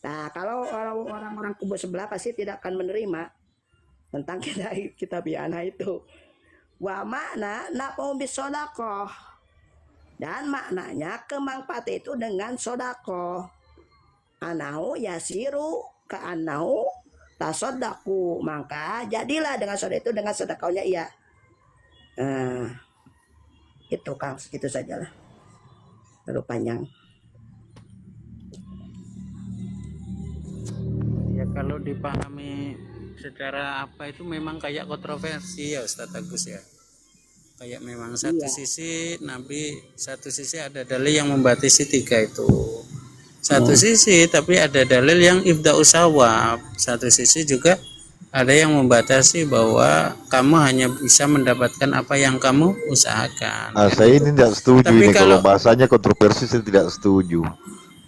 Nah, kalau orang-orang kubu sebelah pasti tidak akan menerima tentang kitab Yana itu. Wa makna naf'u bis sodakoh, dan maknanya kemanfaat itu dengan sodakoh. Anahu yasiru ke anahu tasodaku, maka jadilah dengan sodakoh itu dengan sodakohnya iya. Itu Kang, segitu sajalah. Terlalu panjang. Ya kalau dipahami secara apa itu memang kayak kontroversi ya Ustadz Agus ya. Kayak memang satu sisi Nabi, satu sisi ada dalil yang membatasi tiga itu. Satu sisi tapi ada dalil yang ibda'us sawab. Satu sisi juga ada yang membatasi bahwa kamu hanya bisa mendapatkan apa yang kamu usahakan. Nah, saya ini tidak setuju. Tapi ini kalau bahasanya kontroversi saya tidak setuju.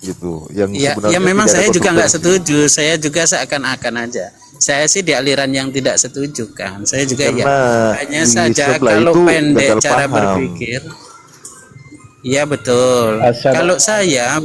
Gitu. Yang ya memang saya juga nggak setuju. Saya juga seakan-akan aja. Saya sih di aliran yang tidak setuju kan. Saya juga karena ya hanya saja kalau pendek cara berpikir. Iya betul. Kalau saya,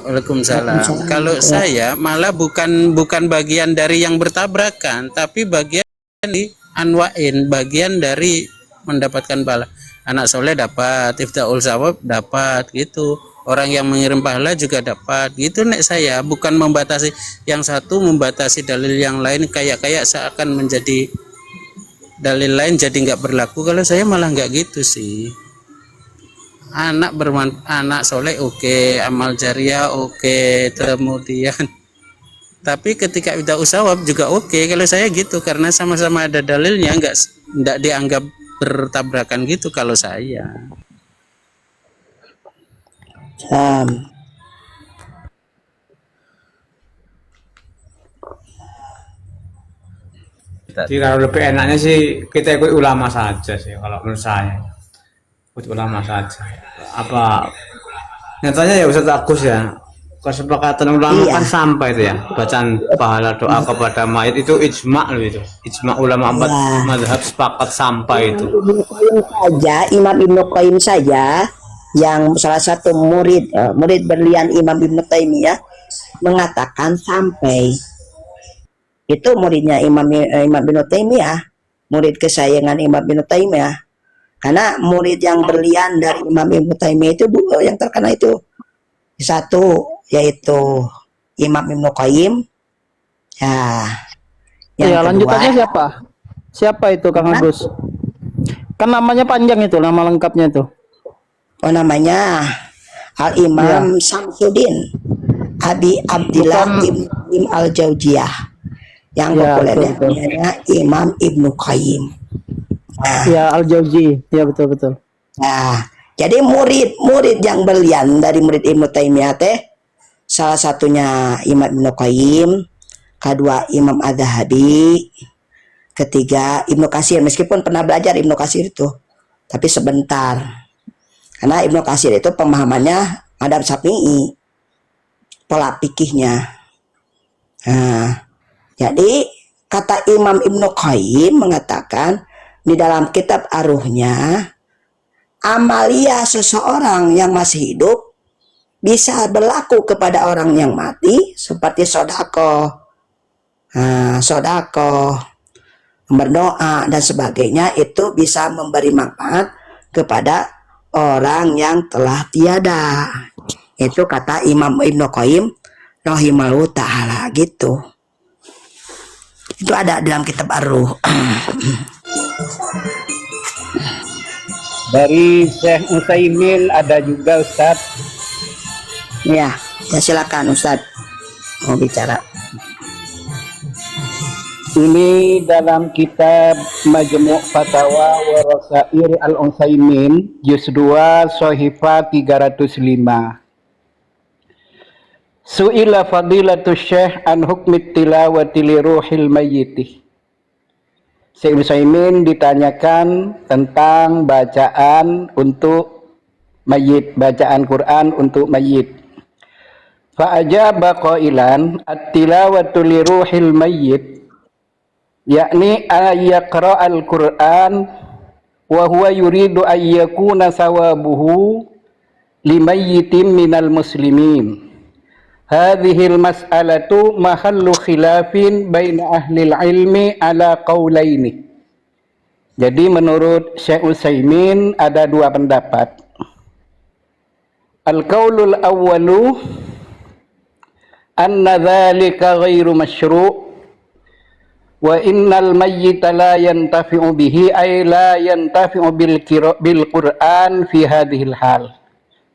Waalaikumsalam. Kalau saya malah bukan bagian dari yang bertabrakan, tapi bagian di anwa'in, bagian dari mendapatkan pahala. Anak soleh dapat, ifta'ul sawab dapat gitu. Orang yang mengirim pahala juga dapat gitu nek saya, bukan membatasi yang satu, membatasi dalil yang lain kayak seakan menjadi dalil lain jadi nggak berlaku. Kalau saya malah nggak gitu sih. Anak soleh oke, amal jariah oke, kemudian tapi ketika udah usawab juga oke. Kalau saya gitu, karena sama-sama ada dalilnya, nggak dianggap bertabrakan gitu kalau saya. Jadi kalau lebih enaknya sih kita ikut ulama saja sih kalau menurut saya. Ikut ulama saja. Apa nyatanya ya Ustadz Agus ya, kesepakatan ulama kan sampai itu ya, bacaan pahala doa kepada mayit itu ijma loh, itu ijma ulama 4 mazhab sepakat sampai itu. Imam Ibnu Qayyim saja yang salah satu murid berlian Imam Ibnu Taimiyah mengatakan sampai. Itu muridnya Imam Ibnu Taimiyah, murid kesayangan Imam Ibnu Taimiyah. Karena murid yang berlian dari Imam Ibnu Taimiyah itu dua yang terkenal itu. Satu yaitu Imam Ibnu Qayyim. Ya, lanjutannya siapa? Siapa itu Kang Agus? Kan namanya panjang itu, nama lengkapnya itu. Oh, namanya Al-Imam Samsuddin Abi Abdillah Ibn Al-Jauziyah. Yang populernya namanya Imam Ibnu Qayyim. Ya, Al-Jauzi. Ya, betul. Nah, jadi murid yang berlian dari murid Ibnu Taimiyah teh salah satunya Imam Ibnu Qayyim, kedua Imam Az-Zahabi, ketiga Ibnu Katsir. Meskipun pernah belajar Ibnu Katsir itu, tapi sebentar. Karena Ibnu Katsir itu pemahamannya madzhab Syafi'i, pola fikihnya. Nah, jadi kata Imam Ibnu Qayyim mengatakan di dalam kitab Ar-Ruhnya, amalia seseorang yang masih hidup bisa berlaku kepada orang yang mati seperti sodako, berdoa dan sebagainya. Itu bisa memberi manfaat kepada orang yang telah tiada. Itu kata Imam Ibnu Qayyim rahimahullah ta'ala gitu. Itu ada dalam kitab Ar-Ruh. Dari Syekh Utsaimin ada juga Ustaz. Ya silakan Ustaz mau bicara. Ini dalam kitab Majmu' Fatawa wa Rasail Al-Utsaimin juz 2 Shahifah 305. Su'ila fadilatus Syekh an hukmi tilawati li ruhil mayyiti. Syekh Utsaimin ditanyakan tentang bacaan untuk mayit, bacaan Quran untuk mayit. Fa ajaba qailan at-tilawatu li ruhil mayyit yakni ayaqra al-Quran wa huwa yuridu an yakuna sawabuhu limayyitin minal muslimin. hadhil mas'alatu mahallu khilafin baina ahli ilmi ala qaulaini. Jadi menurut Syekh Utsaimin ada dua pendapat. Al-qaulul awwalu anna dzalika ghairu masyru' wa innal mayyita la yantafi'u bihi ay la yantafi'u bil Qur'an fi hadhil hal.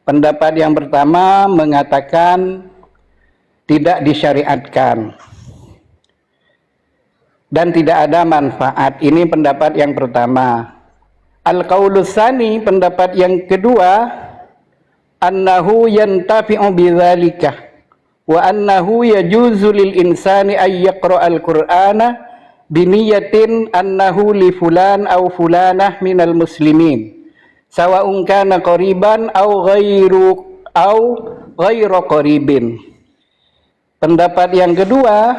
Pendapat yang pertama mengatakan tidak disyariatkan dan tidak ada manfaat. Ini pendapat yang pertama. Al-qaulus tsani, pendapat yang kedua, annahu yantafi'u bidzalika wa annahu yajuzu lil insani ay yaqra'al qur'ana biniyatin annahu li fulan aw fulanah minal muslimin sawa'un kana qariban aw ghairu qaribin. Pendapat yang kedua,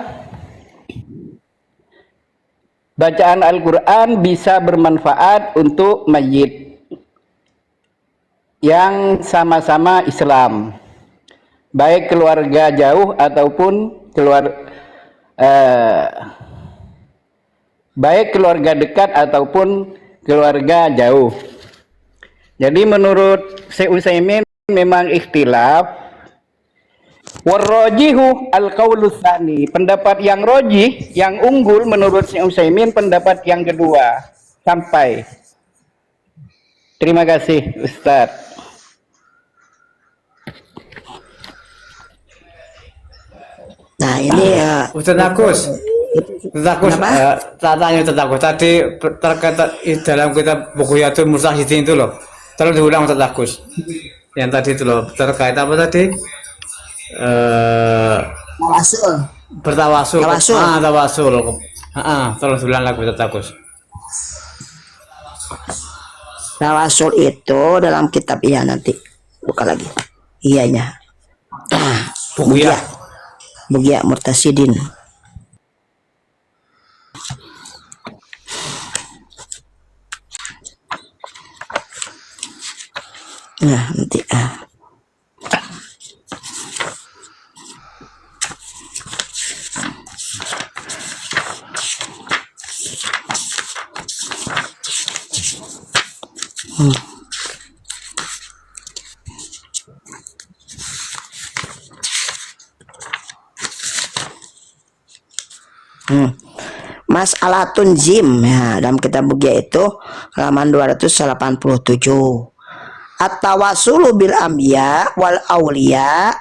bacaan Al-Quran bisa bermanfaat untuk mayit yang sama-sama Islam, baik keluarga jauh ataupun baik keluarga dekat ataupun keluarga jauh. Jadi menurut Syekh Utsaimin memang ikhtilaf. Warrajihu al-qaulus tsani, pendapat yang rajih, yang unggul menurut Syekh Utsaimin pendapat yang kedua. Sampai. Terima kasih Ustaz. Nah ini Ustaz Agus, tanya Ustaz Agus tadi terkait dalam kitab Bughyatul Mustahidin itu loh. Tolong diulang Ustaz Agus. Yang tadi itu loh, terkait apa tadi? tawasul. Tawasul. Tolong diulang lagi Ustaz Agus. Tawasul itu dalam kitab nanti buka lagi. Iyanya. Bughya Murtasidin. Nah, nanti Mas'alatun Jim ya, dalam kitab Bughya itu halaman 287. At-tawasulu bil anbiya wal auliya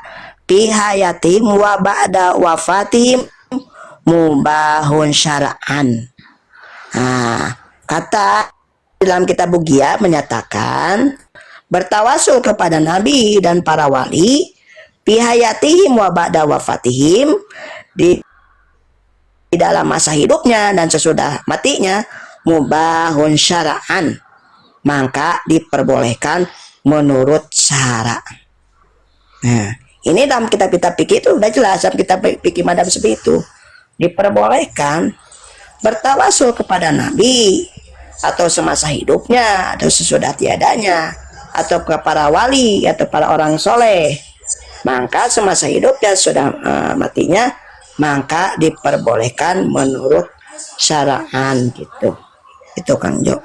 fi hayatim wa ba'da wafatihim mubahun syara'an. Nah, kata dalam kitab Bughya menyatakan bertawasul kepada nabi dan para wali fi hayatihim wa ba'da wafatihim, di dalam masa hidupnya dan sesudah matinya, mubahun syara'an, maka diperbolehkan menurut syara. Nah, ini dalam kitab-kitab fikih itu udah jelas, dalam kitab fikih madhab seperti itu diperbolehkan bertawasul kepada nabi atau semasa hidupnya atau sesudah tiadanya, atau ke para wali atau para orang soleh, maka semasa hidupnya sudah matinya, maka diperbolehkan menurut syara'an gitu. Itu Kang Jo.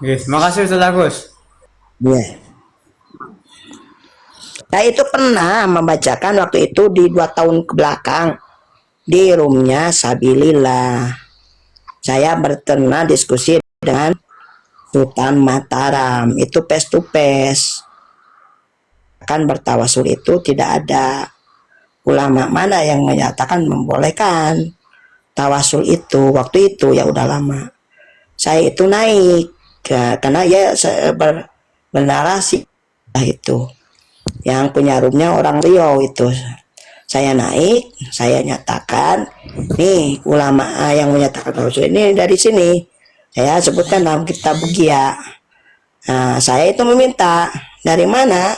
Terima kasih Ustaz Agus. Ya. Saya itu pernah membacakan waktu itu di 2 tahun ke belakang di roomnya Sabilillah. Saya bertena diskusi dengan Sultan Mataram, itu face to face. Kan bertawasul itu tidak ada ulama mana yang menyatakan membolehkan tawasul itu. Waktu itu ya udah lama. Saya itu naik karena ya bernarasi itu. Yang punya roomnya orang Riau itu. Saya naik, saya nyatakan, nih ulama yang menyatakan tawasul ini dari sini. Saya sebutkan dalam kitab Bughya. Nah, saya itu meminta, dari mana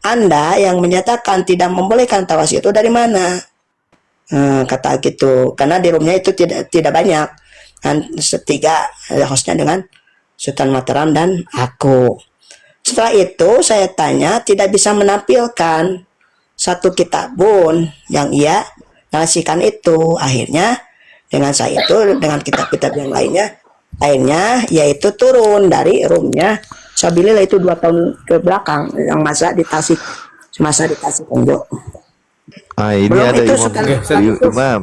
Anda yang menyatakan tidak membolehkan tawasul itu dari mana? Kata gitu, karena di roomnya itu tidak banyak, kan setiga hostnya dengan Sultan Mataram dan aku. Setelah itu saya tanya, tidak bisa menampilkan satu kitabun yang ia ngasihkan itu. Akhirnya dengan saya itu dengan kitab-kitab yang lainnya, akhirnya yaitu turun dari roomnya Sabilillah itu 2 tahun ke belakang yang masa di Tasik Konjo. Ah, ini Belum ada itu Imam, sekali- Imam